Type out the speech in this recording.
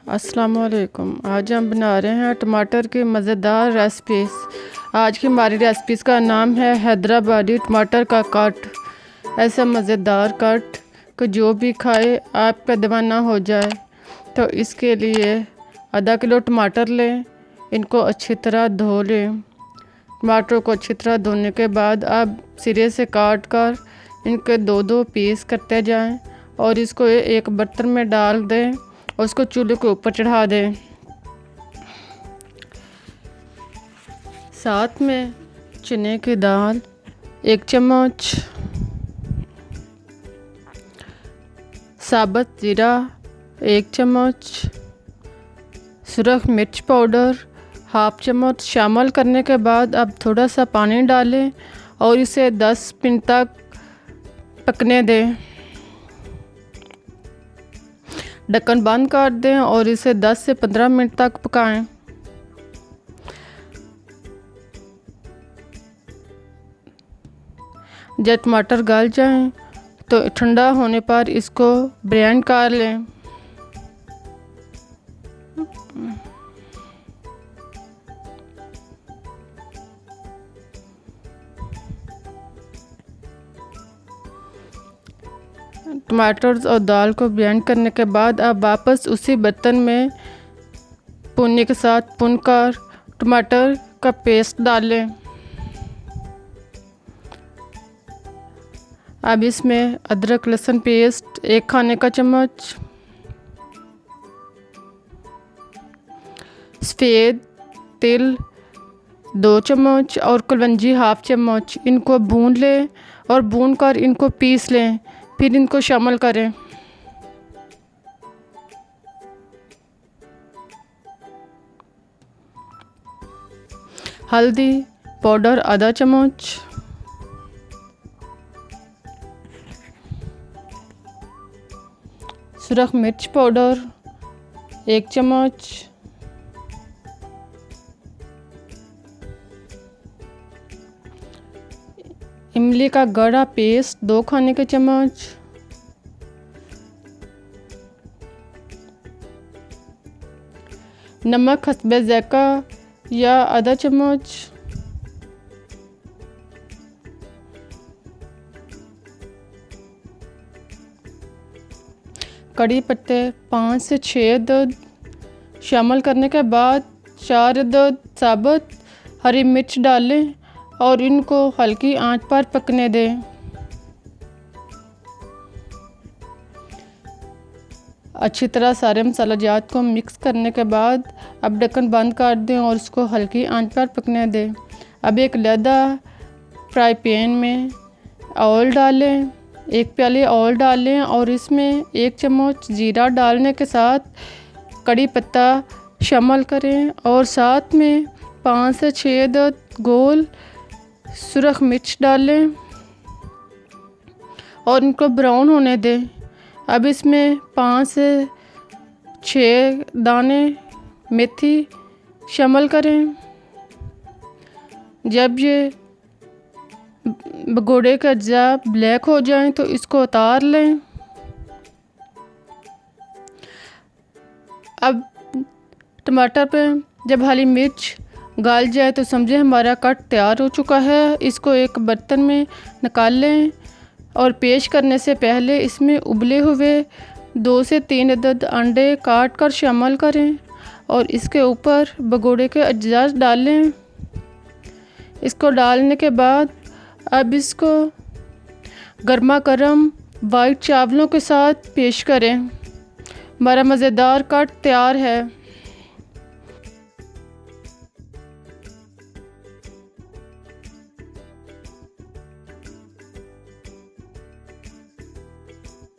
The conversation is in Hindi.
अस्सलाम वालेकुम। आज हम बना रहे हैं टमाटर की मज़ेदार रेसिपीज़। आज की हमारी रेसिपीज़ का नाम है हैदराबादी टमाटर का कट। ऐसा मज़ेदार कट कि जो भी खाए आपका दीवाना हो जाए। तो इसके लिए आधा किलो टमाटर लें, इनको अच्छी तरह धो लें। टमाटर को अच्छी तरह धोने के बाद आप सिरे से काट कर इनके दो दो पीस करते जाएं और इसको एक बर्तन में डाल दें और उसको चूल्हे के ऊपर चढ़ा दें। साथ में चने की दाल 1 चम्मच, साबुत ज़ीरा 1 चम्मच, सुरख मिर्च पाउडर 1/2 चम्मच शामिल करने के बाद अब थोड़ा सा पानी डालें और इसे 10 मिनट तक पकने दें। ढक्कन बंद कर दें और इसे 10 से 15 मिनट तक पकाएं। जब टमाटर गल जाएं तो ठंडा होने पर इसको ब्लेंड कर लें। टमाटर और दाल को ब्लेंड करने के बाद अब वापस उसी बर्तन में भुनने के साथ भूनकर टमाटर का पेस्ट डालें। अब इसमें अदरक लहसुन पेस्ट 1 खाने का चम्मच, सफ़ेद तिल 2 चम्मच और कलौंजी 1/2 चम्मच, इनको भून लें और भूनकर इनको पीस लें। फिर इनको शामिल करें। हल्दी पाउडर आधा चम्मच, सुरख मिर्च पाउडर 1 चम्मच, इमली का गड़ा पेस्ट 2 खाने के चम्मच, नमक हस्बे ज़ायक़ा या आधा चम्मच, कड़ी पत्ते 5 से 6 अदद शामिल करने के बाद 4 अदद साबुत हरी मिर्च डालें और इनको हल्की आंच पर पकने दें। अच्छी तरह सारे मसालाजात को मिक्स करने के बाद अब ढक्कन बंद कर दें और इसको हल्की आंच पर पकने दें। अब एक लैदा फ्राई पैन में ऑयल डालें, 1 प्याली ऑयल डालें और इसमें 1 चम्मच ज़ीरा डालने के साथ कड़ी पत्ता शामिल करें और साथ में 5 से 6 अदद गोल सुरख मिर्च डालें और इनको ब्राउन होने दें। अब इसमें 5 से 6 दाने मेथी शामिल करें। जब ये भगोड़े का अज्जा ब्लैक हो जाएं तो इसको उतार लें। अब टमाटर पे जब हरी मिर्च गल जाए तो समझे हमारा कट तैयार हो चुका है। इसको एक बर्तन में निकाल लें और पेश करने से पहले इसमें उबले हुए 2 से 3 अदद अंडे काट कर शामिल करें और इसके ऊपर भगोड़े के अज्जा डालें। इसको डालने के बाद अब इसको गर्मा गर्म वाइट चावलों के साथ पेश करें। हमारा मज़ेदार कट तैयार है।